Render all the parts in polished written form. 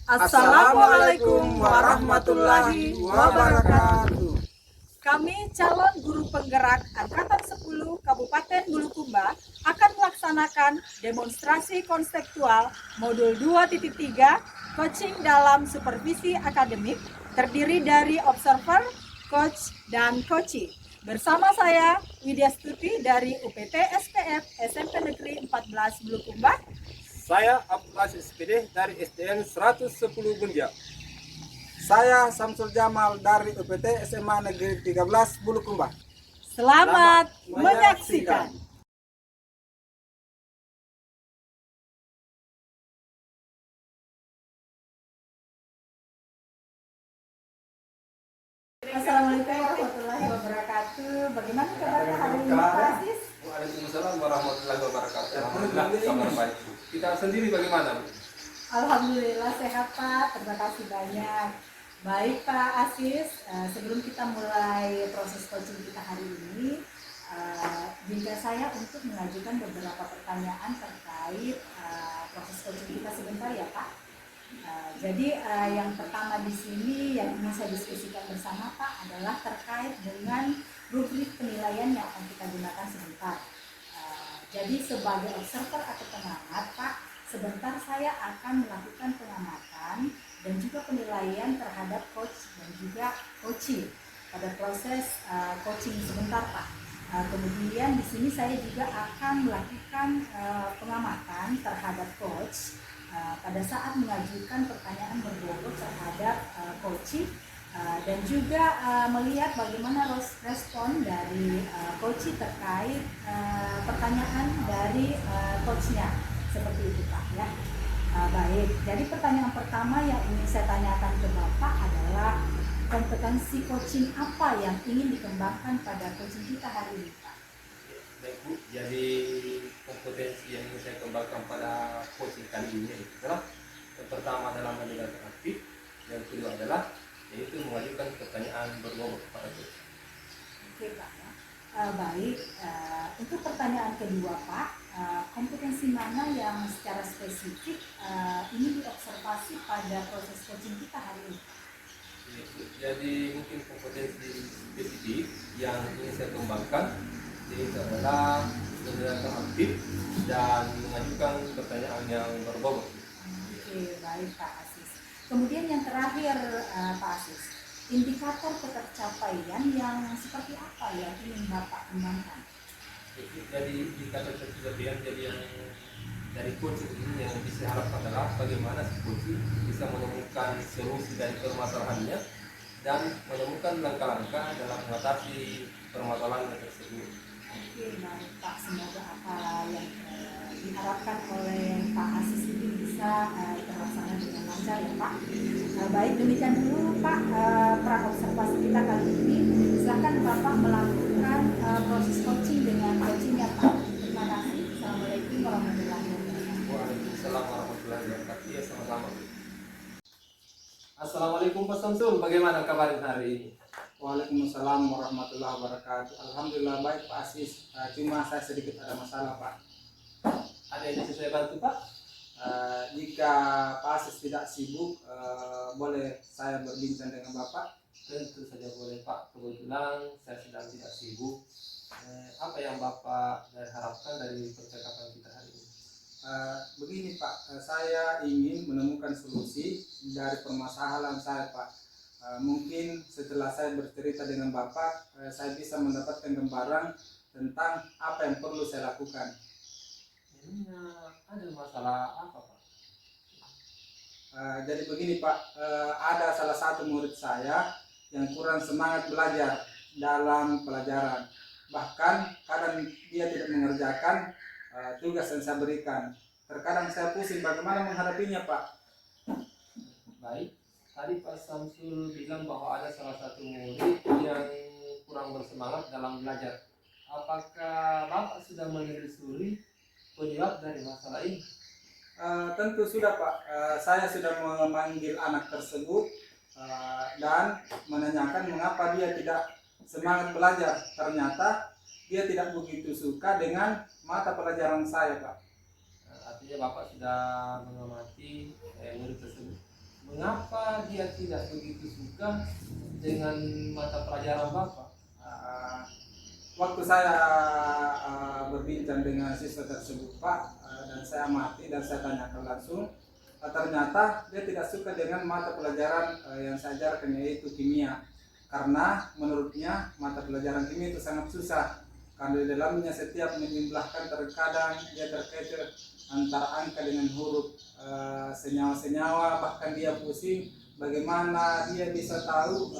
Assalamualaikum warahmatullahi wabarakatuh. Kami calon guru penggerak Angkatan 10 Kabupaten Bulukumba akan melaksanakan demonstrasi konseptual modul 2.3 coaching dalam supervisi akademik terdiri dari observer, coach, dan coachee. Bersama saya Widya Stuti dari UPT SPF SMP Negeri 14 Bulukumba. Saya Abdul Aziz SPD dari SDN 110 Bunja. Saya Samsul Jamal dari UPT SMA Negeri 13 Bulukumba. Selamat menyaksikan. Assalamualaikum warahmatullahi wabarakatuh. Bagaimana kabarnya hari ini, Pak Aziz? Waalaikumsalam warahmatullahi wabarakatuh. Alhamdulillah kabar baik. Kita sendiri bagaimana? Alhamdulillah sehat, Pak. Terima kasih banyak. Baik, Pak Aziz, sebelum kita mulai proses coaching kita hari ini, jika saya untuk mengajukan beberapa pertanyaan terkait proses coaching kita sebentar ya, Pak. Jadi yang pertama di sini yang ingin saya diskusikan bersama Pak adalah terkait dengan rubrik penilaian yang akan kita gunakan sebentar. Jadi sebagai observer atau pengamat Pak, sebentar saya akan melakukan pengamatan dan juga penilaian terhadap coach dan juga coachee pada proses coaching sebentar Pak. Kemudian di sini saya juga akan melakukan pengamatan terhadap coach pada saat mengajukan pertanyaan berbobot terhadap coachee dan juga melihat bagaimana respon dari coachee terkait pertanyaan dari coachnya, seperti itu Pak ya. Baik, jadi pertanyaan pertama yang ingin saya tanyakan ke Bapak adalah kompetensi coaching apa yang ingin dikembangkan pada coaching kita hari ini Pak? Baik Bu, jadi kompetensi yang ingin saya kembangkan pada coaching kali ini adalah yang pertama adalah mendengarkan aktif, yang kedua adalah yaitu mengajukan pertanyaan berbobot kepada coach. Oke Pak ya. Baik, untuk pertanyaan kedua Pak, kompetensi mana yang secara spesifik ini diobservasi pada proses coaching kita hari ini? Jadi mungkin kompetensi spesifik yang ingin saya kembangkan yaitu adalah mendengarkan aktif dan mengajukan pertanyaan yang berbobot. Oke, baik Pak Aziz. Kemudian yang terakhir Pak Aziz, indikator ketercapaian yang seperti apa yang ingin Bapak kembangkan? Jadi indikator ketercapaian jadi yang dari coaching ini yang bisa harapkan adalah bagaimana si coaching bisa menemukan solusi dari permasalahannya dan menemukan langkah-langkah dalam mengatasi permasalahan tersebut. Oke, baik Pak. Semoga apa yang diharapkan oleh Pak Aziz ini bisa terlaksana dengan lancar ya Pak. Baik, demikian dulu Pak pra-observasi kita kali ini. Silakan Bapak melakukan proses coaching dengan coachingnya Pak. Terima kasih. Assalamualaikum warahmatullahi wabarakatuh. Waalaikumsalam warahmatullahi wabarakatuh. Ya, sama-sama. Assalamualaikum Pak Samsul, bagaimana kabar hari ini? Waalaikumsalam warahmatullahi wabarakatuh. Alhamdulillah baik Pak Aziz. Cuma saya sedikit ada masalah Pak. Ada yang bisa saya bantu Pak? Jika Pak Aziz tidak sibuk, boleh saya berbincang dengan Bapak? Tentu saja boleh Pak. Kebetulan saya sedang tidak sibuk. Apa yang Bapak harapkan dari percakapan kita hari ini? Begini Pak, saya ingin menemukan solusi dari permasalahan saya Pak. Mungkin setelah saya bercerita dengan Bapak, saya bisa mendapatkan gambaran tentang apa yang perlu saya lakukan. Ada masalah apa Pak? Jadi begini Pak, ada salah satu murid saya yang kurang semangat belajar dalam pelajaran. Bahkan kadang dia tidak mengerjakan tugas yang saya berikan. Terkadang saya pusing bagaimana menghadapinya Pak. Baik, tadi Pak Samsul bilang bahwa ada salah satu murid yang kurang bersemangat dalam belajar. Apakah Bapak sudah menelusuri penyebab dari masalah ini? Tentu sudah Pak, saya sudah memanggil anak tersebut dan menanyakan mengapa dia tidak semangat belajar. Ternyata dia tidak begitu suka dengan mata pelajaran saya Pak. Artinya Bapak sudah mengamati murid tersebut. mengapa dia tidak begitu suka dengan mata pelajaran Bapak? Uh, Waktu saya berbincang dengan siswa tersebut Pak, dan saya amati dan saya tanyakan langsung, ternyata dia tidak suka dengan mata pelajaran yang saya ajarkan, yaitu kimia, karena menurutnya mata pelajaran kimia itu sangat susah karena di dalamnya setiap menjumlahkan terkadang dia terkecoh antara angka dengan huruf, senyawa-senyawa, bahkan dia pusing bagaimana dia bisa tahu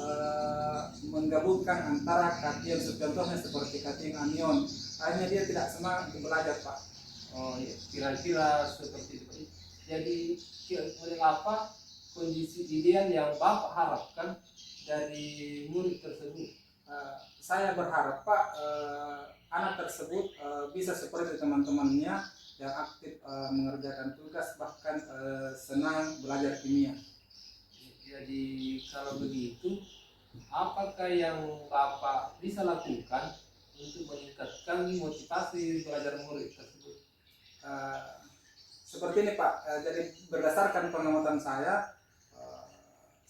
menggabungkan antara kation, contohnya seperti kation anion. Akhirnya dia tidak semangat untuk belajar Pak. Oh iya, kira-kira seperti itu. Jadi apa kondisi ideal yang Bapak harapkan dari murid tersebut? Saya berharap Pak, anak tersebut bisa seperti teman-temannya yang aktif mengerjakan tugas, bahkan senang belajar kimia. Jadi kalau begitu, apakah yang Bapak bisa lakukan untuk meningkatkan motivasi belajar murid tersebut? Seperti ini Pak, jadi berdasarkan pengamatan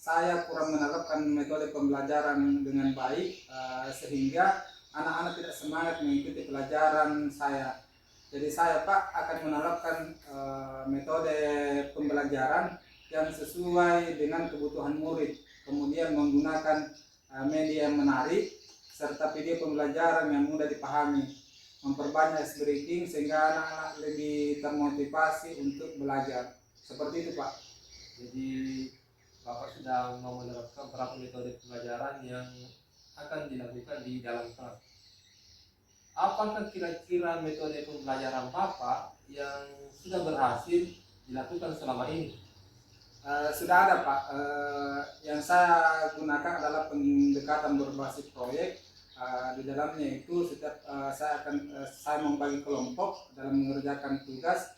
saya kurang menerapkan metode pembelajaran dengan baik, sehingga anak-anak tidak semangat mengikuti pelajaran saya. Jadi saya Pak akan menerapkan metode pembelajaran yang sesuai dengan kebutuhan murid, kemudian menggunakan media yang menarik serta video pembelajaran yang mudah dipahami, memperbanyak ice breaking sehingga anak-anak lebih termotivasi untuk belajar. Seperti itu Pak. Jadi Bapak sudah mau menerapkan beberapa metode pembelajaran yang akan dilakukan di dalam kelas. Apakah kira-kira metode pembelajaran Bapak yang sudah berhasil dilakukan selama ini? Sudah ada Pak. Yang saya gunakan adalah pendekatan berbasis proyek. Di dalamnya itu setiap saya membagi kelompok dalam mengerjakan tugas,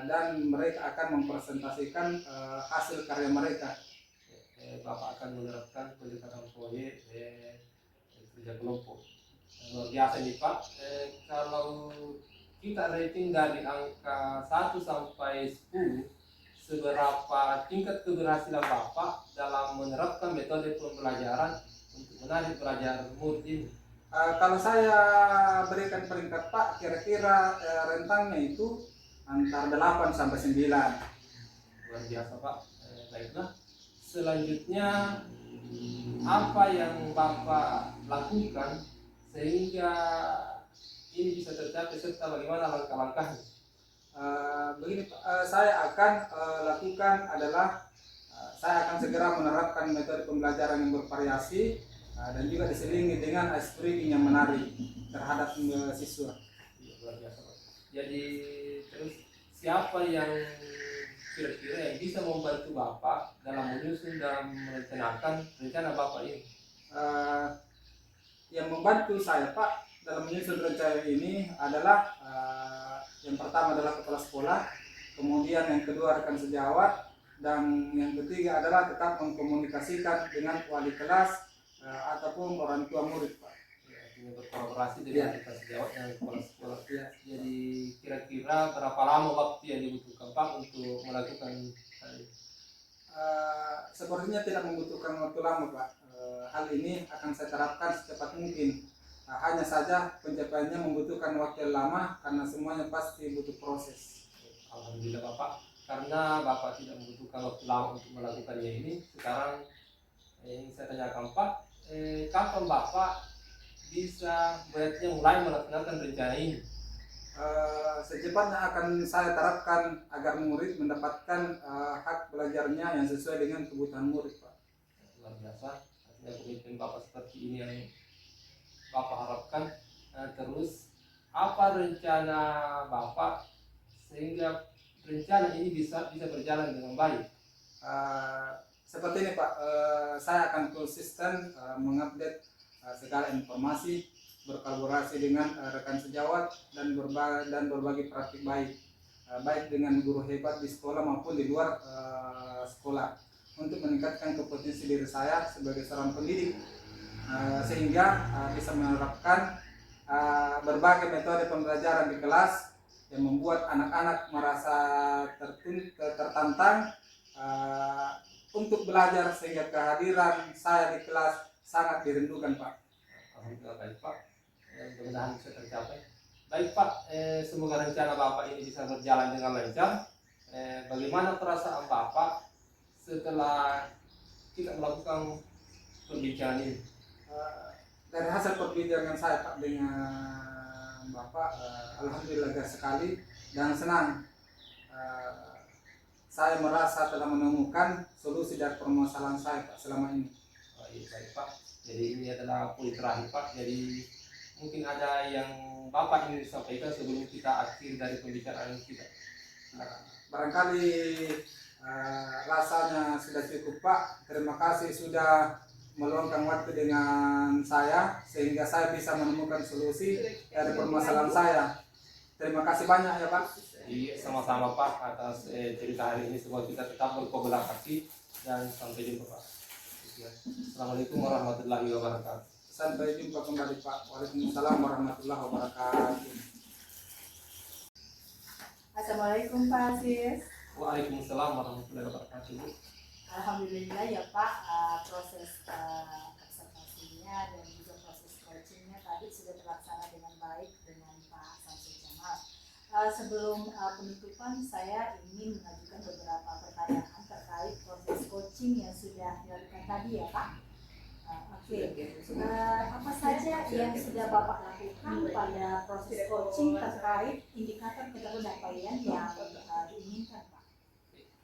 dan mereka akan mempresentasikan hasil karya mereka. Bapak akan menerapkan pendekatan proyek kerja kelompok. Luar biasa nih Pak. Kalau kita rating dari angka 1 sampai 10, seberapa tingkat keberhasilan Bapak dalam menerapkan metode pembelajaran untuk menarik belajar murid ini? Kalau saya berikan peringkat Pak, kira-kira rentangnya itu antara 8 sampai 9. Luar biasa Pak. Baiklah. Selanjutnya, apa yang Bapak lakukan sehingga ini bisa tercapai serta bagaimana langkah-langkahnya? Begini Pak, saya akan lakukan adalah saya akan segera menerapkan metode pembelajaran yang bervariasi, dan juga diselingi dengan ice breaking yang menarik terhadap siswa. Luar biasa Pak. Jadi terus siapa yang kira-kira yang bisa membantu Bapak dalam menyusun dan merencanakan rencana Bapak ini? Yang membantu saya Pak dalam menyusun rencana ini adalah yang pertama adalah kepala sekolah, kemudian yang kedua rekan sejawat, dan yang ketiga adalah tetap mengkomunikasikan dengan wali kelas ataupun orang tua murid Pak. Artinya berkolaborasi dengan rekan sejawat dan kepala sekolah. Jadi kira-kira berapa lama waktu yang dibutuhkan Pak untuk melakukan hal ini? Sepertinya tidak membutuhkan waktu lama Pak. Hal ini akan saya terapkan secepat mungkin. Hanya saja pencapaiannya membutuhkan waktu yang lama karena semuanya pasti butuh proses. Alhamdulillah Bapak, karena Bapak tidak membutuhkan waktu lama untuk melakukannya ini. Sekarang yang saya tanyakan Pak, kapan Bapak bisa mulai melaksanakan rencana ini? Secepatnya akan saya terapkan agar murid mendapatkan hak belajarnya yang sesuai dengan kebutuhan murid Pak. Luar biasa, artinya komitmen Bapak seperti ini yang Bapak harapkan. Terus apa rencana Bapak sehingga rencana ini bisa berjalan dengan baik? Seperti ini Pak, saya akan konsisten mengupdate segala informasi, berkolaborasi dengan rekan sejawat, dan berbagi praktik baik, baik dengan guru hebat di sekolah maupun di luar sekolah, untuk meningkatkan kompetensi diri saya sebagai seorang pendidik, sehingga bisa menerapkan berbagai metode pembelajaran di kelas yang membuat anak-anak merasa tertantang, untuk belajar sehingga kehadiran saya di kelas sangat dirindukan Pak. Alhamdulillah baik Pak. Mudah-mudahan bisa tercapai. Baik Pak, semoga rencana Bapak ini bisa berjalan dengan lancar. Bagaimana perasaan Bapak setelah kita melakukan pembicaraan ini? Dari hasil perbincangan saya Pak dengan Bapak, alhamdulillah lega sekali dan senang. Saya merasa telah menemukan solusi dari permasalahan saya Pak selama ini. Baik Pak, jadi ini adalah poin terakhir Pak. Jadi mungkin ada yang Bapak ingin disampaikan sebelum kita akhir dari pembicaraan kita. Barangkali rasanya sudah cukup Pak. Terima kasih sudah meluangkan waktu dengan saya sehingga saya bisa menemukan solusi dari permasalahan saya. Terima kasih banyak ya Pak. Iya, sama-sama Pak atas cerita hari ini. Semoga kita tetap berkolaborasi dan sampai jumpa Pak. Assalamualaikum warahmatullahi wabarakatuh. Sampai jumpa kembali Pak. Waalaikumsalam warahmatullahi wabarakatuh. Assalamualaikum Pak Aziz. Waalaikumsalam warahmatullahi wabarakatuh. Alhamdulillah ya Pak, proses observasinya dan juga proses coachingnya tadi sudah terlaksana dengan baik dengan Pak Samsul Jamal. Sebelum penutupan, saya ingin mengajukan beberapa pertanyaan terkait proses coaching yang sudah dilakukan tadi ya Pak. Apa saja yang sudah Bapak lakukan pada proses coaching terkait indikator ketidakpayaan yang diinginkan Pak?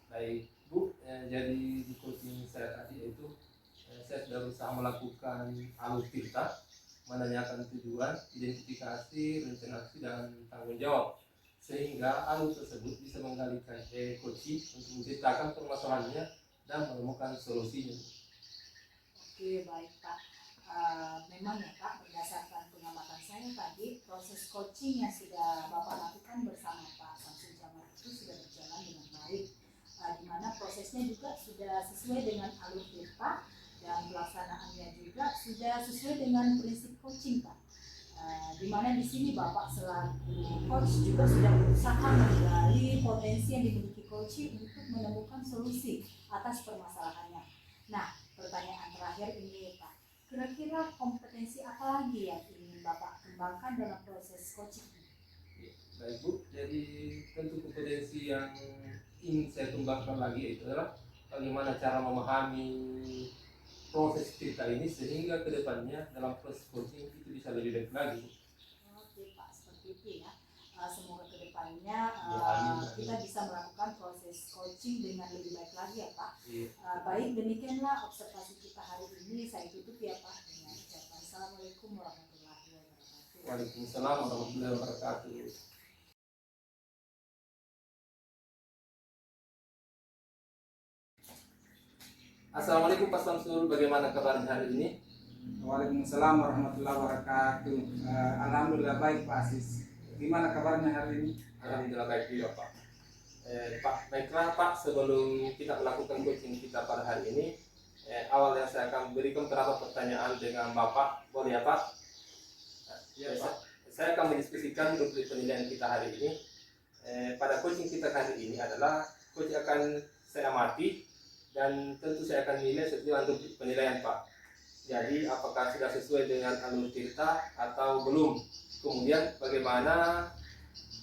Baik Bu, jadi di coaching saya tadi itu saya sudah berusaha melakukan alur cerita, menanyakan tujuan, identifikasi, rencana aksi dan tanggung jawab, sehingga alur tersebut bisa menggalikan coaching untuk menceritakan permasalahannya dan menemukan solusinya. Oke, baik Pak. Memang ya Pak, berdasarkan pengamatan saya tadi, proses coaching yang sudah Bapak lakukan bersama Pak Samsul Jamal itu sudah berjalan dengan baik. Di mana prosesnya juga sudah sesuai dengan alur cerita dan pelaksanaannya juga sudah sesuai dengan prinsip coaching Pak. Di mana di sini Bapak selaku coach juga sudah berusaha menggali potensi yang dimiliki coaching untuk menemukan solusi atas permasalahannya. Nah, pertanyaan terakhir ini Pak, kira-kira kompetensi apa lagi yang ingin Bapak kembangkan dalam proses coaching ini? Baik Bu, jadi tentu kompetensi yang ingin saya kembangkan lagi itu adalah bagaimana cara memahami proses cerita ini sehingga kedepannya dalam proses coaching itu bisa lebih baik lagi. Oke Pak, seperti itu ya. Semoga kedepannya amin. kita bisa melakukan proses coaching dengan lebih baik lagi ya Pak. Iya. Baik, demikianlah observasi kita hari ini. Saya tutup ya Pak dengan ucapan Assalamualaikum warahmatullahi wabarakatuh. Waalaikumsalam warahmatullahi wabarakatuh. Assalamualaikum Pak Samsul, bagaimana kabarnya hari ini? Waalaikumsalam warahmatullahi wabarakatuh. Alhamdulillah baik Pak Aziz. Gimana kabarnya hari ini? Alhamdulillah baik juga Pak. Pak, baiklah Pak, sebelum kita melakukan coaching kita pada hari ini, awalnya saya akan berikan beberapa pertanyaan dengan Bapak, boleh ya Pak? Ya Pak. Saya akan mendiskusikan rubrik penilaian kita hari ini. Pada coaching kita kali ini adalah coach akan saya amati dan tentu saya akan nilai sesuai untuk penilaian Pak. Jadi apakah sudah sesuai dengan alur cerita atau belum? Kemudian bagaimana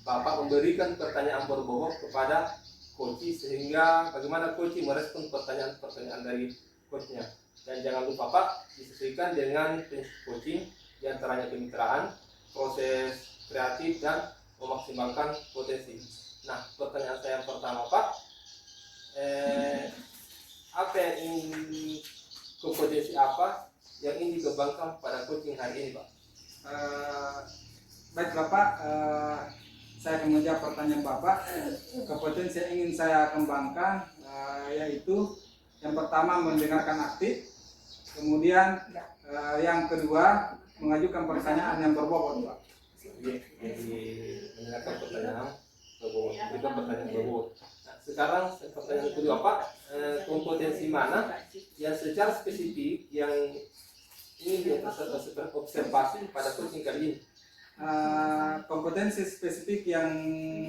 Bapak memberikan pertanyaan berbobot kepada coach sehingga bagaimana coach merespon pertanyaan-pertanyaan dari coachnya. Dan jangan lupa Pak, disesuaikan dengan prinsip coaching diantaranya kemitraan, proses kreatif dan memaksimalkan potensi. Nah, pertanyaan saya yang pertama Pak, apa yang ingin kompetensi apa yang ingin dikembangkan pada coaching hari ini Pak? Baik Bapak, saya akan menjawab pertanyaan Bapak. Kompetensi yang ingin saya kembangkan yaitu yang pertama mendengarkan aktif, kemudian yang kedua mengajukan pertanyaan yang berbobot Pak. Jadi mendengarkan pertanyaan berbobot, berikan pertanyaan berbobot. Nah, sekarang pertanyaan kedua Pak, kompetensi mana yang secara spesifik yang ingin diobservasi pada coaching kali ini? Kompetensi spesifik yang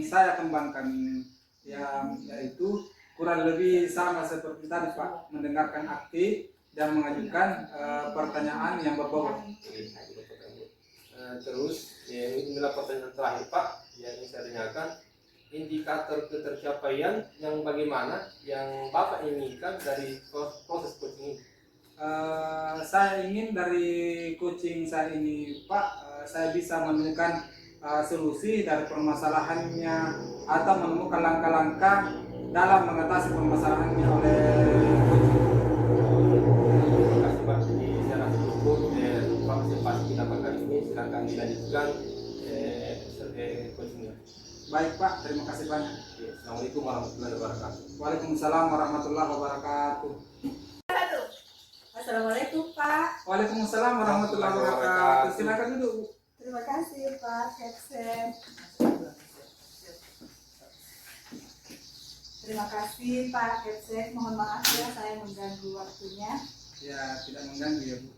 saya kembangkan yaitu kurang lebih sama seperti tadi Pak, mendengarkan aktif dan mengajukan pertanyaan yang berbobot. Terus inilah pertanyaan terakhir Pak yang ingin saya tanyakan, indikator ketercapaian yang bagaimana yang Bapak inginkan dari proses coaching ini? Saya ingin dari coaching saya ini Pak, saya bisa menemukan solusi dari permasalahannya atau menemukan langkah-langkah dalam mengatasi permasalahannya oleh coaching. Terima kasih Pak. Jadi saya rasa cukup partisipasi kita kali ini. Silakan dilanjutkan coachingnya. Baik Pak, terima kasih banyak. Assalamualaikum warahmatullahi wabarakatuh. Waalaikumsalam warahmatullahi wabarakatuh. Assalamualaikum Pak. Waalaikumsalam warahmatullahi wabarakatuh. Silakan duduk. Terima kasih Pak Kepsen. Terima kasih Pak Kepsen. Mohon maaf ya saya mengganggu waktunya. Ya, tidak mengganggu ya Bu.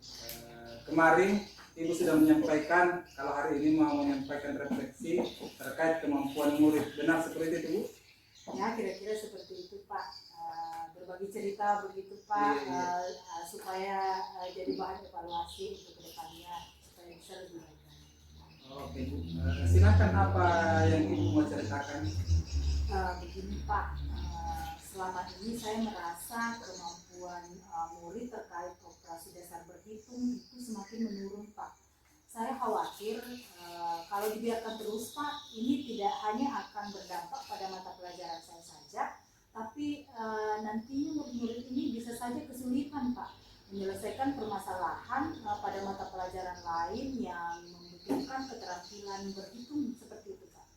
Kemarin Ibu sudah menyampaikan kalau hari ini mau menyampaikan refleksi terkait kemampuan murid. Benar seperti itu Bu? Ya kira-kira seperti itu Pak. Berbagi cerita begitu Pak, supaya jadi bahan evaluasi untuk kedepannya supaya bisa lebih baik. Oke Bu. Silakan apa yang Ibu mau ceritakan? Begini Pak, selama ini saya merasa kemampuan murid terkait operasi dasar berhitung itu semakin menurun Pak. Saya khawatir kalau dibiarkan terus Pak, ini tidak hanya akan berdampak pada mata pelajaran saya saja, tapi nantinya murid-murid ini bisa saja kesulitan Pak menyelesaikan permasalahan pada mata pelajaran lain yang membutuhkan keterampilan berhitung seperti itu Pak.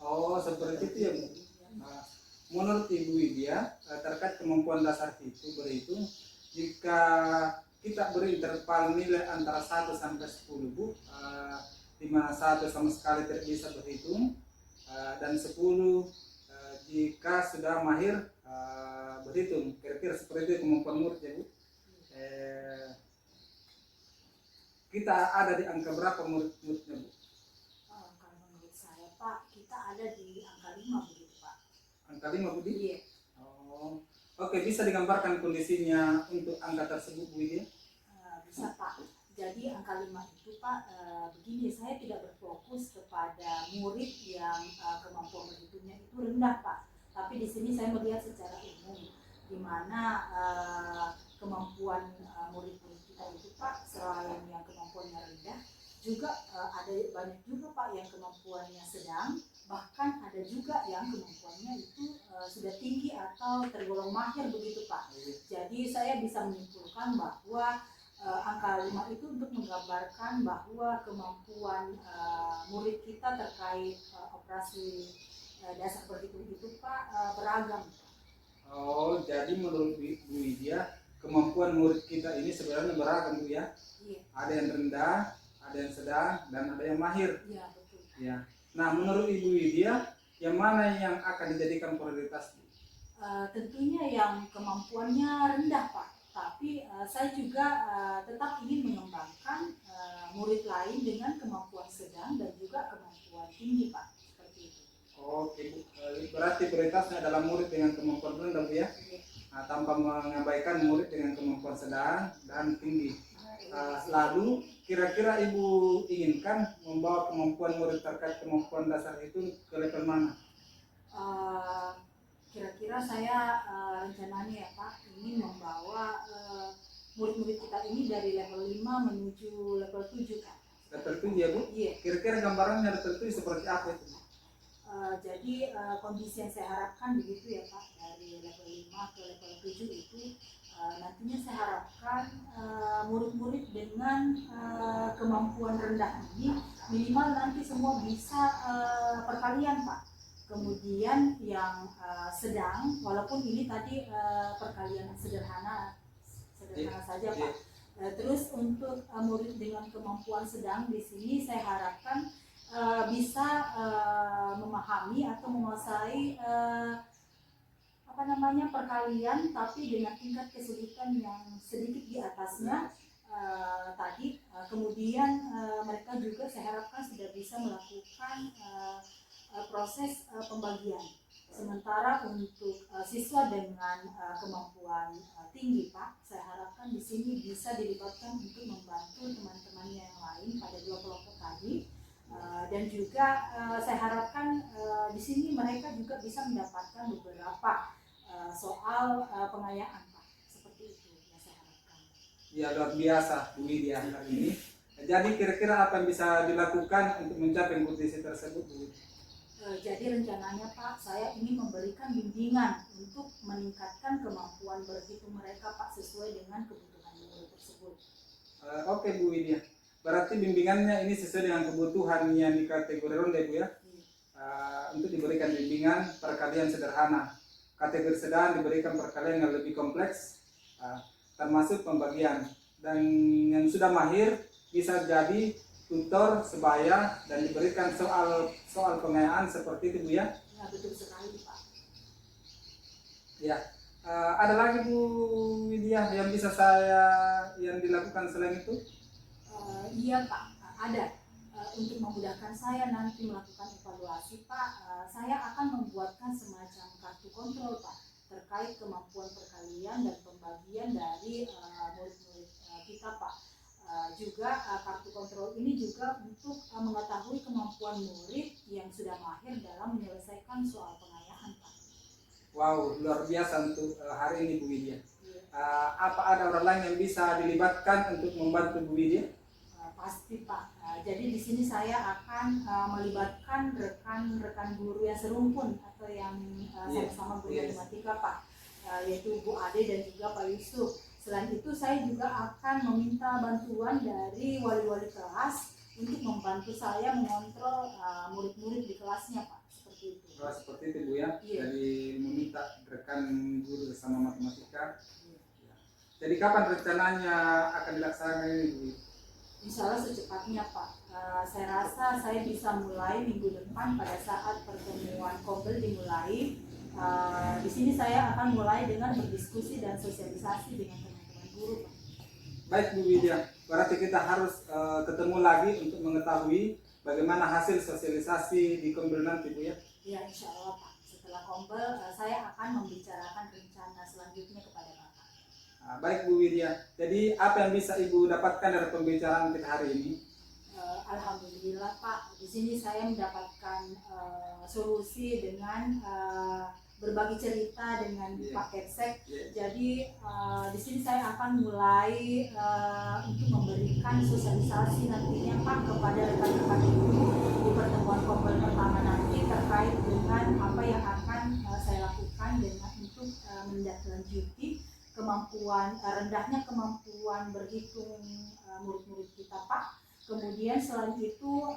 Oh, seperti itu ya Bu. Menurut Ibu Widya, terkait kemampuan dasar itu berhitung, jika kita beri interval nilai antara 1 sampai 10 Bu, di mana 1 sama sekali tidak bisa berhitung, dan 10 jika sudah mahir berhitung. Kira-kira seperti itu kemampuan murid ya Bu. Kita ada di angka berapa murid-muridnya Bu? Kalau menurut saya Pak, kita ada di angka 5 begitu Pak. Angka 5 Bu? Iya. Oh. Oke, bisa digambarkan kondisinya untuk angka tersebut Bu Widya? Bisa Pak. Jadi angka 5 itu Pak, begini, saya tidak berfokus kepada murid yang kemampuan berhitungnya itu rendah Pak. Tapi di sini saya melihat secara umum, di mana kemampuan murid-murid kita itu Pak, selain yang kemampuannya rendah, juga ada banyak juga Pak yang kemampuannya sedang, bahkan ada juga yang kemampuannya itu sudah tinggi atau tergolong mahir begitu Pak. Jadi saya bisa menyimpulkan bahwa angka 5 itu untuk menggambarkan bahwa kemampuan murid kita terkait operasi dasar berhitung itu Pak beragam. Oh, jadi menurut Bu Widya, kemampuan murid kita ini sebenarnya beragam Bu ya? Iya. Ada yang rendah, ada yang sedang, dan ada yang mahir. Iya, betul. Ya. Nah, menurut Ibu Widya, yang mana yang akan dijadikan prioritas? Tentunya yang kemampuannya rendah Pak. Tapi saya juga tetap ingin mengembangkan murid lain dengan kemampuan sedang dan juga kemampuan tinggi Pak. Seperti itu. Oke Bu, berarti prioritasnya adalah murid dengan kemampuan rendah Bu ya? Iya. Nah, tanpa mengabaikan murid dengan kemampuan sedang dan tinggi. Lalu kira-kira Ibu inginkan membawa kemampuan murid terkait kemampuan dasar itu ke level mana? Kira-kira saya rencananya ya Pak ingin membawa murid-murid kita ini dari level 5 menuju level 7 Pak. Level 7 ya Bu? Iya. Kira-kira gambarannya level 7 seperti apa itu? Jadi kondisi yang saya harapkan begitu ya Pak, dari level 5 ke level 7 itu nantinya saya harapkan murid-murid dengan kemampuan rendah ini minimal nanti semua bisa perkalian Pak. Kemudian yang sedang, walaupun ini tadi perkalian sederhana saja Pak. Terus untuk murid dengan kemampuan sedang di sini saya harapkan bisa memahami atau menguasai perkalian, tapi dengan tingkat kesulitan yang sedikit di atasnya tadi. Kemudian mereka juga saya harapkan sudah bisa melakukan proses pembagian Sementara untuk siswa dengan kemampuan tinggi Pak, saya harapkan di sini bisa dilibatkan untuk membantu teman-temannya yang lain pada dua kelompok tadi. Dan juga saya harapkan di sini mereka juga bisa mendapatkan beberapa soal pengayaan Pak. Seperti itu yang saya harapkan. Ya, luar biasa Bu Widya hari ini. Jadi kira-kira apa yang bisa dilakukan untuk mencapai kompetisi tersebut Bu? Jadi rencananya Pak, saya ingin memberikan bimbingan untuk meningkatkan kemampuan berhitung mereka Pak sesuai dengan kebutuhan murid tersebut. Oke Bu Widya, berarti bimbingannya ini sesuai dengan kebutuhan yang di kategori ronde Bu ya. Untuk diberikan bimbingan perkalian sederhana, kategori sedang diberikan perkalian yang lebih kompleks, termasuk pembagian, dan yang sudah mahir bisa jadi tutor sebaya dan diberikan soal pengayaan seperti itu Bu ya. Ya betul sekali Pak. Ya, ada lagi Bu Widya yang bisa yang dilakukan selain itu? Iya Pak, ada. Untuk memudahkan saya nanti melakukan evaluasi Pak, saya akan membuatkan semacam kartu kontrol Pak terkait kemampuan perkalian dan pembagian dari murid-murid kita Pak. Juga kartu kontrol ini juga untuk mengetahui kemampuan murid yang sudah mahir dalam menyelesaikan soal pengayaan Pak. Wow, luar biasa untuk hari ini Bu Widya. Apa ada orang lain yang bisa dilibatkan untuk membantu Bu Widya? Pasti Pak. Jadi di sini saya akan melibatkan rekan-rekan guru yang serumpun atau yang sama-sama guru matematika Pak, yaitu Bu Ade dan juga Pak Yusuf. Selain itu saya juga akan meminta bantuan dari wali-wali kelas untuk membantu saya mengontrol murid-murid di kelasnya Pak. Seperti itu. Seperti itu Bu ya. Iya. Jadi meminta rekan guru bersama matematika. Iya. Jadi kapan rencananya akan dilaksanakan ini Bu? Insya Allah secepatnya Pak. Saya rasa saya bisa mulai minggu depan pada saat pertemuan Kombel dimulai. Di sini saya akan mulai dengan berdiskusi dan sosialisasi dengan teman-teman guru Pak. Baik Bu Widya, berarti kita harus ketemu lagi untuk mengetahui bagaimana hasil sosialisasi di Kombel nanti Bu ya. Ya insya Allah Pak. Setelah Kombel saya akan membicarakan rencana selanjutnya kepada Bapak. Baik Bu Widya, jadi apa yang bisa Ibu dapatkan dari pembicaraan kita hari ini? Alhamdulillah Pak, di sini saya mendapatkan solusi dengan berbagi cerita dengan Pak Kepsek. Jadi di sini saya akan mulai untuk memberikan sosialisasi nantinya Pak kepada rekan-rekan ibu di pertemuan Kombel pertama nanti terkait dengan apa yang akan saya lakukan dengan untuk menindaklanjuti rendahnya kemampuan berhitung murid-murid kita Pak. Kemudian selain itu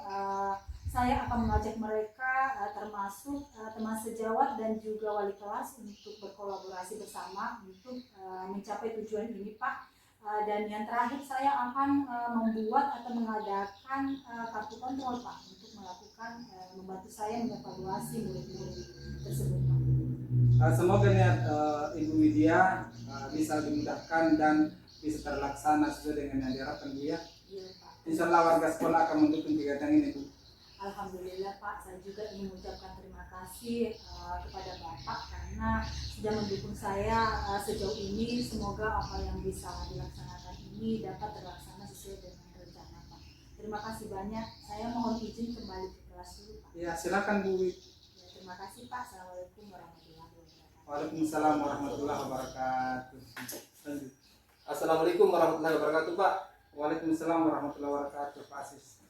saya akan mengajak mereka termasuk teman sejawat dan juga wali kelas untuk berkolaborasi bersama untuk mencapai tujuan ini Pak. Dan yang terakhir saya akan membuat atau mengadakan kartu kontrol Pak untuk melakukan membantu saya mengevaluasi murid-murid tersebut Pak. Semoga niat Ibu Widya bisa dimudahkan dan bisa terlaksana sesuai dengan yang diharapkan Bu ya. Iya Pak. Insya Allah warga sekolah akan mendukung kegiatan ini Bu. Alhamdulillah Pak, saya juga ingin mengucapkan terima kasih kepada Bapak karena sudah mendukung saya sejauh ini. Semoga apa yang bisa dilaksanakan ini dapat terlaksana sesuai dengan rencana Pak. Terima kasih banyak. Saya mohon izin kembali ke kelas dulu Pak. Ya silakan Bu. Ya, terima kasih Pak. Assalamualaikum warahmatullahi wabarakatuh. Waalaikumsalam warahmatullahi wabarakatuh. Assalamualaikum warahmatullahi wabarakatuh Pak. Waalaikumsalam warahmatullahi wabarakatuh Pak Asis.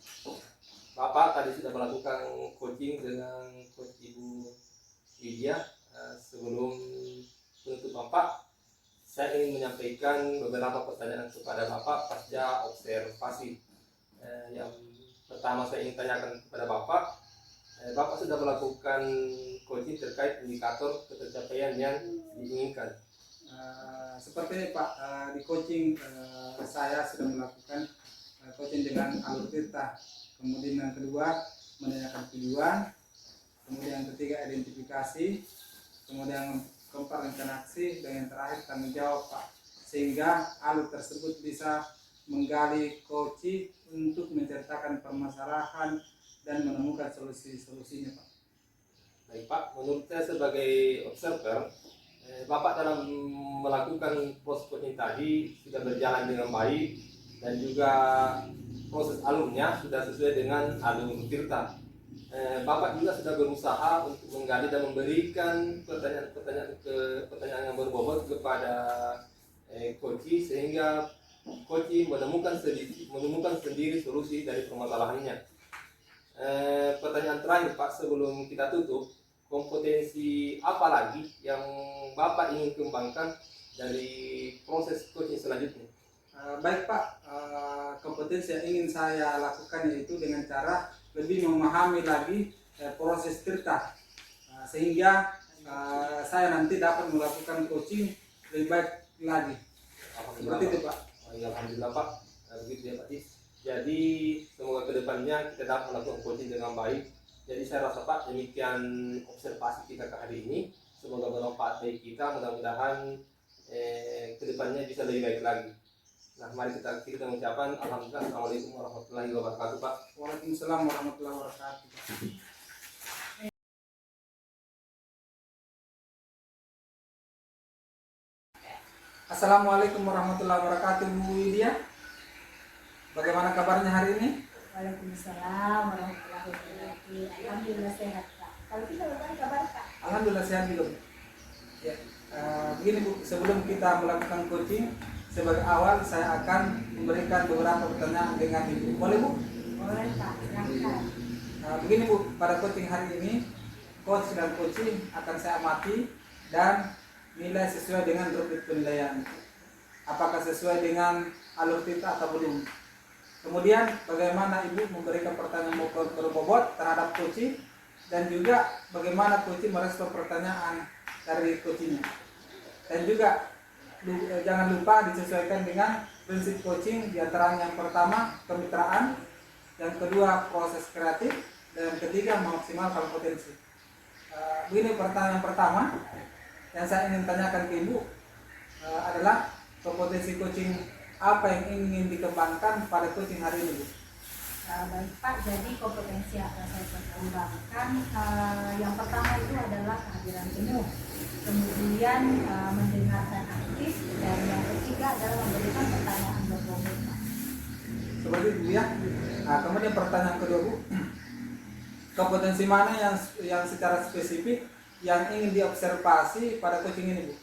Bapak tadi sudah melakukan coaching dengan coach Ibu Widya. Sebelum penutup Bapak, saya ingin menyampaikan beberapa pertanyaan kepada Bapak pasca observasi. Yang pertama saya ingin tanyakan kepada Bapak, Bapak sudah melakukan coaching terkait indikator ketercapaian yang diinginkan. Seperti ini Pak, di coaching saya sudah melakukan coaching dengan alur tirta. Kemudian yang kedua menanyakan tujuan, kemudian yang ketiga identifikasi, kemudian yang keempat rencana aksi, dan yang terakhir tanggung jawab Pak. Sehingga alur tersebut bisa menggali coaching untuk menceritakan permasalahan dan menemukan solusi-solusinya Pak. Baik Pak, menurut saya sebagai observer, Bapak dalam melakukan proses coaching tadi sudah berjalan dengan baik dan juga proses alurnya sudah sesuai dengan alur Tirta. Bapak juga sudah berusaha untuk menggali dan memberikan pertanyaan yang berbobot kepada coach sehingga coach menemukan sendiri solusi dari permasalahannya. Pertanyaan terakhir Pak sebelum kita tutup, kompetensi apa lagi yang Bapak ingin kembangkan dari proses coaching selanjutnya? Baik Pak, kompetensi yang ingin saya lakukan yaitu dengan cara lebih memahami lagi proses Tirta, sehingga saya nanti dapat melakukan coaching lebih baik lagi. Seperti itu Pak. Alhamdulillah Pak, begitu ya Pak. Jadi semoga kedepannya kita dapat melakukan coaching dengan baik. Jadi saya rasa Pak demikian observasi kita ke hari ini. Semoga bermanfaat bagi kita. Mudah-mudahan kedepannya bisa lebih baik lagi. Nah, mari kita mengucapkan alhamdulillah. Assalamualaikum warahmatullahi wabarakatuh Pak. Waalaikumsalam warahmatullahi wabarakatuh. Assalamualaikum warahmatullahi wabarakatuh, Bu Widya. Bagaimana kabarnya hari ini? Waalaikumsalam warahmatullahi wabarakatuh. Alhamdulillah sehat Pak. Kalau kita bagaimana kabar Pak? Alhamdulillah sehat juga. Bu. Ya, begini Bu, sebelum kita melakukan coaching, sebagai awal saya akan memberikan beberapa pertanyaan dengan Ibu. Boleh Bu? Boleh Pak, silakan. Begini Bu, pada coaching hari ini, coach dan coaching akan saya amati dan nilai sesuai dengan rubrik penilaian. Apakah sesuai dengan alur Tirta atau belum? Kemudian bagaimana Ibu memberikan pertanyaan berbobot terhadap coaching dan juga bagaimana coaching merespon pertanyaan dari coachingnya. Dan juga jangan lupa disesuaikan dengan prinsip coaching, diantaranya yang pertama kemitraan, yang kedua proses kreatif, dan yang ketiga memaksimalkan potensi. Begini pertanyaan pertama yang saya ingin tanyakan ke Ibu adalah kompetensi coaching apa yang ingin dikembangkan pada coaching hari ini Bu? Baik Pak, jadi kompetensi yang akan saya kembangkan yang pertama itu adalah kehadiran penuh, kemudian mendengarkan aktif, dan yang ketiga adalah memberikan pertanyaan berbobot. Seperti itu Bu ya. Kemudian pertanyaan kedua Bu, kompetensi mana yang secara spesifik yang ingin diobservasi pada coaching ini Bu?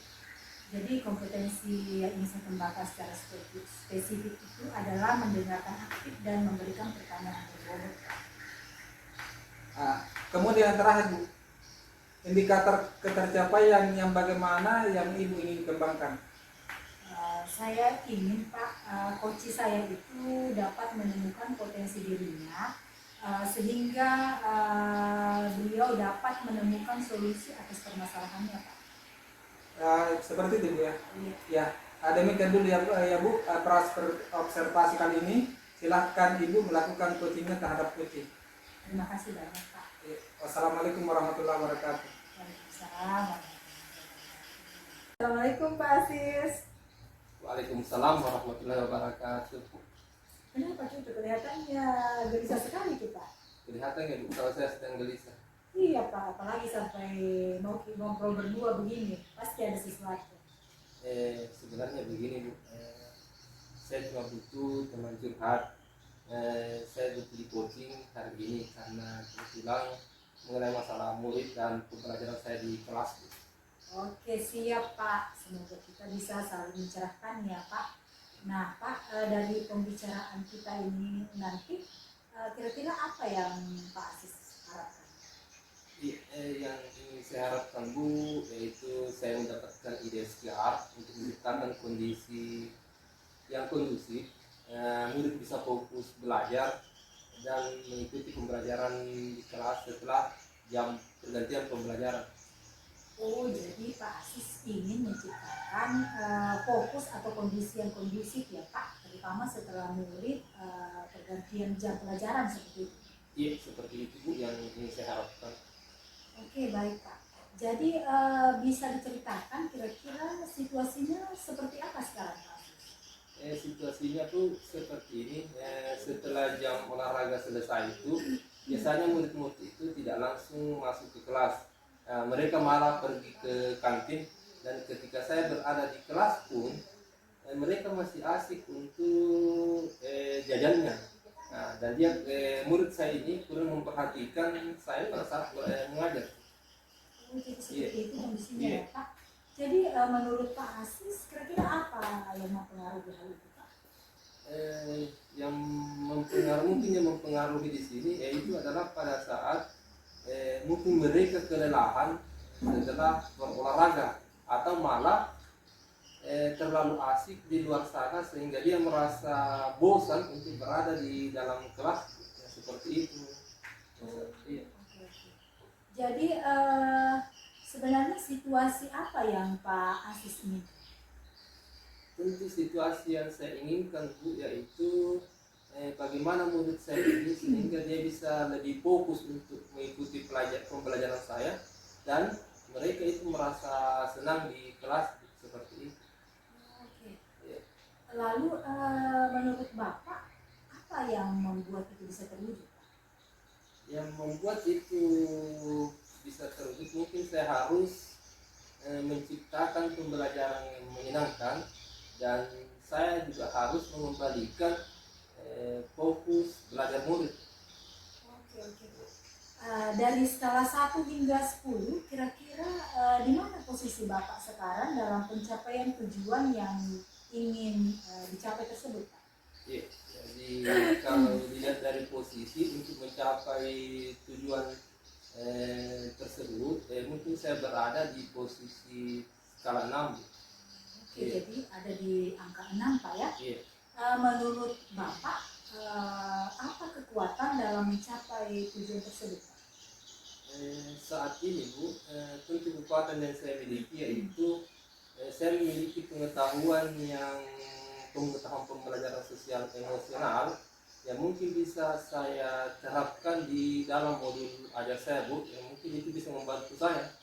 Jadi kompetensi yang ingin saya kembangkan secara spesifik itu adalah mendengarkan aktif dan memberikan pertanyaan berbobot. Kemudian yang terakhir Bu, indikator ketercapaian yang bagaimana yang Ibu ingin kembangkan? Saya ingin Pak, coach saya itu dapat menemukan potensi dirinya sehingga beliau dapat menemukan solusi atas permasalahannya Pak. Seperti itu Bu ya. Iya. Ya, demikian dulu ya Bu, proses observasi kali ini. Silahkan Ibu melakukan coachingnya terhadap coaching. Terima kasih banyak Pak. Wassalamualaikum warahmatullahi wabarakatuh. Waalaikumsalam. Assalamualaikum Pak Asis. Waalaikumsalam warahmatullahi wabarakatuh. Kenapa cucu kelihatannya gelisah sekali tuh Pak? Kelihatan ya Bu kalau saya sedang gelisah. Iya Pak, apalagi sampai mau ngobrol berdua begini, pasti ada sesuatu. Sebenarnya begini Bu, saya cuma butuh teman curhat. Saya butuh di coaching hari ini karena kebetulan mengenai masalah murid dan pembelajaran saya di kelas Bu. Oke siap Pak, semoga kita bisa saling mencerahkan ya Pak. Nah Pak, dari pembicaraan kita ini nanti kira-kira apa yang Pak Asis harapkan? Yang ingin saya harapkan Bu yaitu saya mendapatkan ide SKR untuk menciptakan kondisi yang kondusif, murid bisa fokus belajar dan mengikuti pembelajaran di kelas setelah jam pergantian pembelajaran. Oh jadi Pak Asis ingin menciptakan fokus atau kondisi yang kondusif ya Pak, terutama setelah murid pergantian jam pelajaran seperti itu. Iya seperti itu Bu yang ingin saya harapkan. Oke baik Pak. Jadi bisa diceritakan kira-kira situasinya seperti apa sekarang Pak? Situasinya tuh seperti ini. Setelah jam olahraga selesai itu biasanya murid-murid itu tidak langsung masuk ke kelas. mereka malah pergi ke kantin, dan ketika saya berada di kelas pun mereka masih asik untuk jajannya. Nah, dan dia murid saya ini kurang memperhatikan saya pada saat mengajar. Jadi seperti Iya. itu kondisinya Iya. ya Pak. Jadi menurut Pak Asis kira-kira apa yang mempengaruhi hal itu Pak? Yang mempengaruhi di sini itu adalah pada saat mungkin mereka kelelahan setelah berolahraga, atau malah terlalu asik di luar sana sehingga dia merasa bosan untuk berada di dalam kelas, ya, seperti itu. Iya. Oke, oke. Jadi sebenarnya situasi apa yang Pak Asis ini? Tentu situasi yang saya inginkan, Bu, yaitu bagaimana murid saya ini sehingga dia bisa lebih fokus untuk mengikuti pembelajaran saya, dan mereka itu merasa senang di kelas, seperti itu. Oke. Ya. Lalu menurut Bapak apa yang membuat itu bisa terwujud Pak? Yang membuat itu bisa terwujud, mungkin saya harus menciptakan pembelajaran yang menyenangkan, dan saya juga harus mengembalikan fokus belajar murid. Oke, oke. Dari skala 1 hingga 10, kira-kira di mana posisi Bapak sekarang dalam pencapaian tujuan yang ingin dicapai tersebut, Pak? Ya, jadi kalau dilihat dari posisi untuk mencapai tujuan tersebut, mungkin saya berada di posisi skala 6. Oke, Iya. jadi ada di angka 6, Pak ya. Iya. Menurut Bapak, apa kekuatan dalam mencapai tujuan tersebut, Pak? Saat ini, Bu, tentu kekuatan yang saya miliki yaitu saya memiliki pengetahuan pembelajaran sosial emosional yang mungkin bisa saya terapkan di dalam modul ajar saya, Bu, yang mungkin itu bisa membantu saya.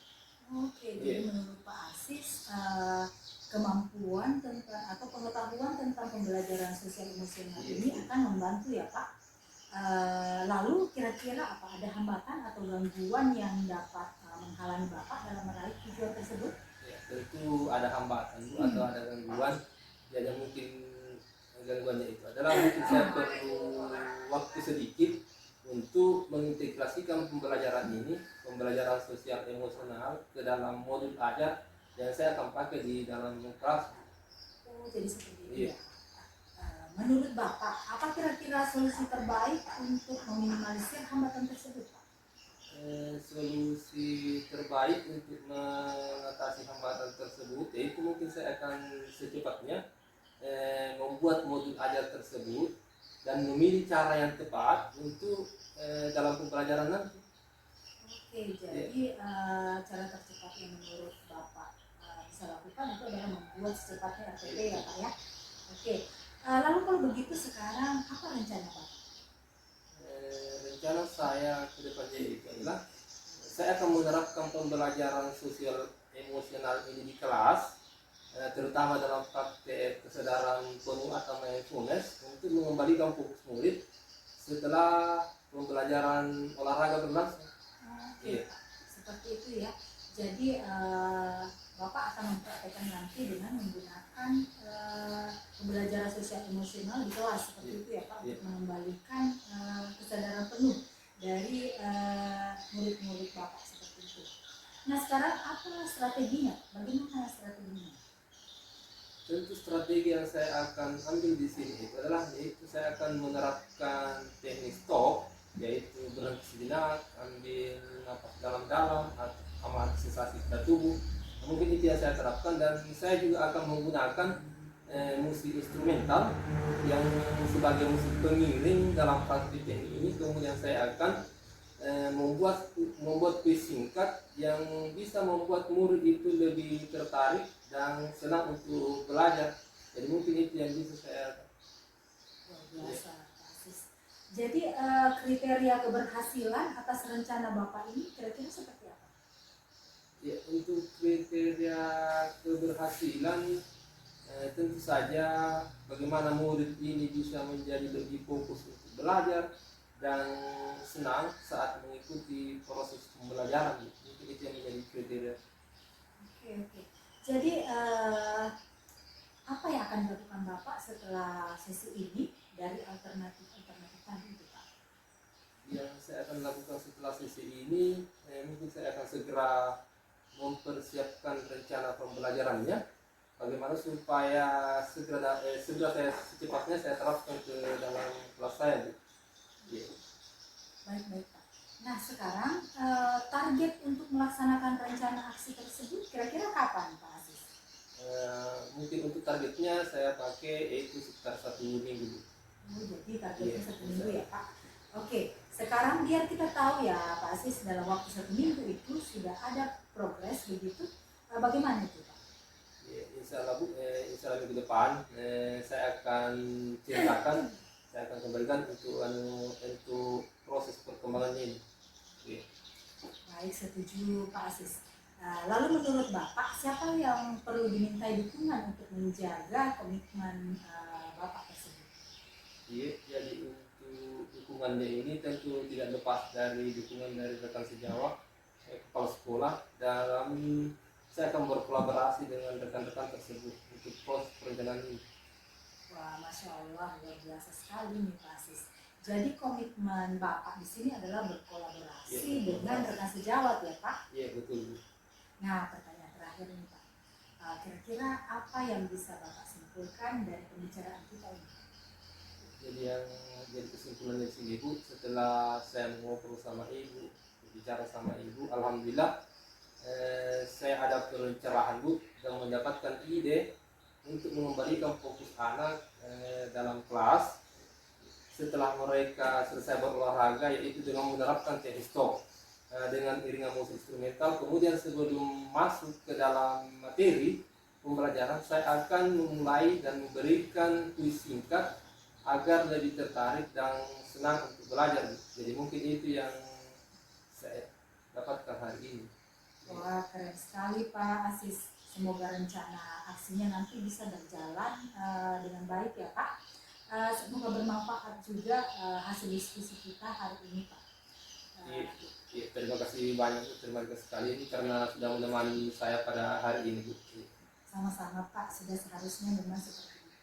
Oke, Iya. jadi menurut Pak Asis, kemampuan tentang atau pengetahuan tentang pembelajaran sosial emosional Iya. ini akan membantu ya Pak. Lalu kira-kira apa ada hambatan atau gangguan yang dapat menghalangi Bapak dalam meraih tujuan tersebut? Ya, tentu ada hambatan, Bu, atau ada gangguan. Ya, yang mungkin gangguannya itu adalah mungkin saya perlu waktu sedikit untuk mengintegrasikan pembelajaran pembelajaran sosial emosional ke dalam modul ajar yang saya akan pakai di dalam kelas. Oh, jadi seperti itu Iya. ya. Menurut Bapak, apa kira-kira solusi terbaik untuk meminimalisir hambatan tersebut, Pak? Solusi terbaik untuk mengatasi hambatan tersebut yaitu mungkin saya akan secepatnya membuat modul ajar tersebut dan memilih cara yang tepat untuk dalam pembelajaran nanti. Oke, jadi cara tercepat yang menurut Bapak bisa lakukan itu adalah membuat secepatnya RTP ya Pak ya. Oke, lalu kalau begitu sekarang apa rencana Bapak? Rencana saya ke depannya itu adalah saya akan menerapkan pembelajaran sosial emosional ini di kelas, terutama dalam praktek kesadaran penuh atau mindfulness untuk mengembalikan fokus murid setelah pembelajaran olahraga berlangsung. Oke, Iya. Pak. Seperti itu ya. Jadi Bapak akan mempraktekkan nanti dengan menggunakan pembelajaran sosial emosional di kelas seperti Iya. itu ya Pak, Iya. untuk mengembalikan kesadaran penuh dari murid-murid Bapak seperti itu. Nah sekarang apa strateginya? Bagaimana strateginya? Tentu strategi yang saya akan ambil di sini itu adalah yaitu saya akan menerapkan teknik stop, yaitu berhenti sejenak, ambil napas dalam-dalam, amati sensasi pada tubuh. Mungkin itu yang saya terapkan, dan saya juga akan menggunakan musik instrumental yang sebagai musik pengiring dalam praktik teknik ini. Kemudian saya akan membuat kuis singkat yang bisa membuat murid itu lebih tertarik dan senang untuk belajar. Jadi mungkin itu yang bisa saya. Luar biasa Pak Asis. Jadi kriteria keberhasilan atas rencana Bapak ini kira-kira seperti apa? Ya, untuk kriteria keberhasilan tentu saja bagaimana murid ini bisa menjadi lebih fokus untuk belajar dan senang saat mengikuti proses pembelajaran. Mungkin itu yang menjadi Jadi apa yang akan dilakukan Bapak setelah sesi ini dari alternatif-alternatif tadi itu Pak? Yang saya akan lakukan setelah sesi ini, mungkin saya akan segera mempersiapkan rencana pembelajarannya. Bagaimana supaya segera saya secepatnya saya terapkan ke dalam kelas saya. Ya. Baik Pak. Nah sekarang target untuk melaksanakan rencana aksi tersebut kira-kira kapan Pak Aziz? Mungkin untuk targetnya saya pakai yaitu sekitar 1 minggu. Oh, jadi targetnya Iya, 1 minggu ya Pak. Oke, sekarang biar kita tahu ya Pak Aziz dalam waktu 1 minggu itu sudah ada progres begitu. Bagaimana itu Pak? Ya, insya Allah Bu, insya Allah minggu depan saya akan ceritakan, saya akan kembalikan untuk proses perkembangannya ini. Ya. Baik, setuju Pak Aziz. Lalu menurut Bapak, siapa yang perlu dimintai dukungan untuk menjaga komitmen Bapak tersebut? Iya, jadi untuk dukungannya ini tentu tidak lepas dari dukungan dari rekan sejawat, kepala sekolah dalam saya akan berkolaborasi dengan rekan-rekan tersebut untuk proses perencanaan ini. Wah, Masya Allah, luar biasa sekali nih Pak Aziz. Jadi komitmen Bapak di sini adalah berkolaborasi Ya, dengan rekan sejawat ya Pak? Iya betul Bu. Nah, pertanyaan terakhir nih Pak. Kira-kira apa yang bisa Bapak simpulkan dari pembicaraan kita ini? Jadi yang jadi kesimpulan dari sini Bu, setelah saya ngobrol sama Ibu, bicara sama Ibu, alhamdulillah saya ada pencerahan Bu dan mendapatkan ide untuk mengembalikan fokus anak dalam kelas setelah mereka selesai berolahraga, yaitu dengan menerapkan teknik stop dengan iringan musik instrumental. Kemudian sebelum masuk ke dalam materi pembelajaran, saya akan memulai dan memberikan kuis singkat agar lebih tertarik dan senang untuk belajar. Jadi mungkin itu yang saya dapatkan hari ini. Wah, keren sekali Pak Aziz. Semoga rencana aksinya nanti bisa berjalan dengan baik ya Pak. Semoga bermanfaat juga hasil diskusi kita hari ini Pak. Iya, terima kasih banyak Bu, terima kasih sekali ini karena sudah menemani saya pada hari ini Bu. Sama-sama Pak, sudah seharusnya memang seperti itu.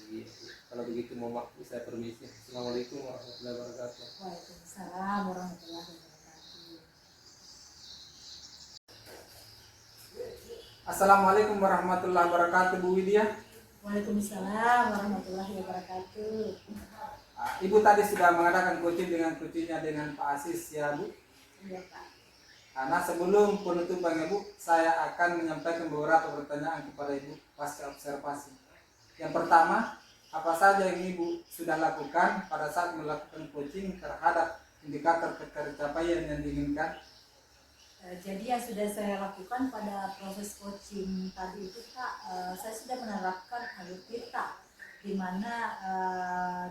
Iya. Kalau begitu mohon maaf saya permisi. Assalamualaikum warahmatullahi wabarakatuh. Waalaikumsalam warahmatullahi wabarakatuh. Assalamualaikum warahmatullahi wabarakatuh Bu Widya. Waalaikumsalam warahmatullahi wabarakatuh. Ibu tadi sudah mengadakan coaching dengan Pak Aziz ya Bu. Iya Pak. Nah sebelum penutupan ya Bu, saya akan menyampaikan beberapa pertanyaan kepada Ibu pasca observasi. Yang pertama, apa saja yang Ibu sudah lakukan pada saat melakukan coaching terhadap indikator tercapaian yang diinginkan? Jadi yang sudah saya lakukan pada proses coaching tadi itu Pak, saya sudah menerapkan alur kita, di mana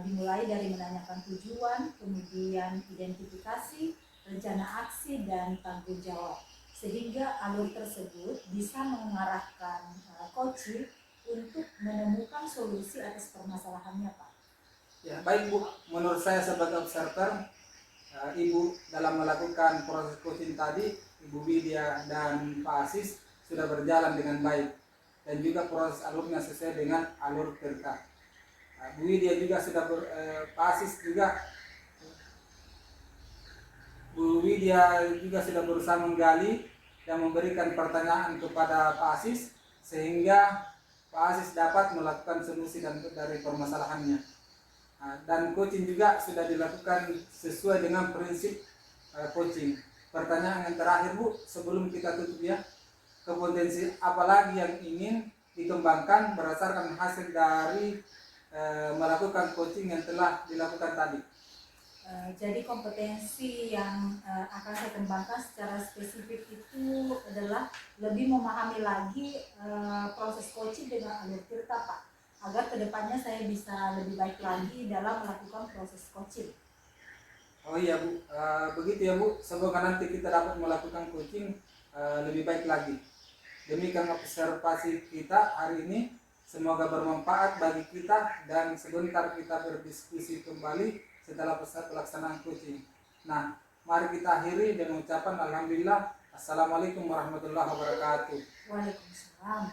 dimulai dari menanyakan tujuan, kemudian identifikasi, rencana aksi, dan tanggung jawab. Sehingga alur tersebut bisa mengarahkan coaching untuk menemukan solusi atas permasalahannya Pak. Ya, baik Bu, menurut saya sebagai observer, Ibu dalam melakukan proses coaching tadi, Ibu Widya dan Pak Aziz sudah berjalan dengan baik dan juga proses alurnya sesuai dengan alur perka. Bu Widya juga sudah Pak Aziz juga Bu Widya juga sudah berusaha menggali dan memberikan pertanyaan kepada Pak Aziz sehingga Pak Aziz dapat melakukan solusi dari permasalahannya. Dan coaching juga sudah dilakukan sesuai dengan prinsip coaching. Pertanyaan yang terakhir Bu, sebelum kita tutup ya, kompetensi apalagi yang ingin dikembangkan berdasarkan hasil dari melakukan coaching yang telah dilakukan tadi? Jadi kompetensi yang akan saya kembangkan secara spesifik itu adalah lebih memahami lagi proses coaching dengan alur tirta Pak, agar kedepannya saya bisa lebih baik lagi dalam melakukan proses coaching. Oh iya Bu, begitu ya Bu, semoga nanti kita dapat melakukan coaching lebih baik lagi. Demikian observasi kita hari ini, semoga bermanfaat bagi kita dan sebentar kita berdiskusi kembali setelah pelaksanaan coaching. Nah, mari kita akhiri dengan ucapan alhamdulillah, Assalamualaikum warahmatullahi wabarakatuh. Waalaikumsalam.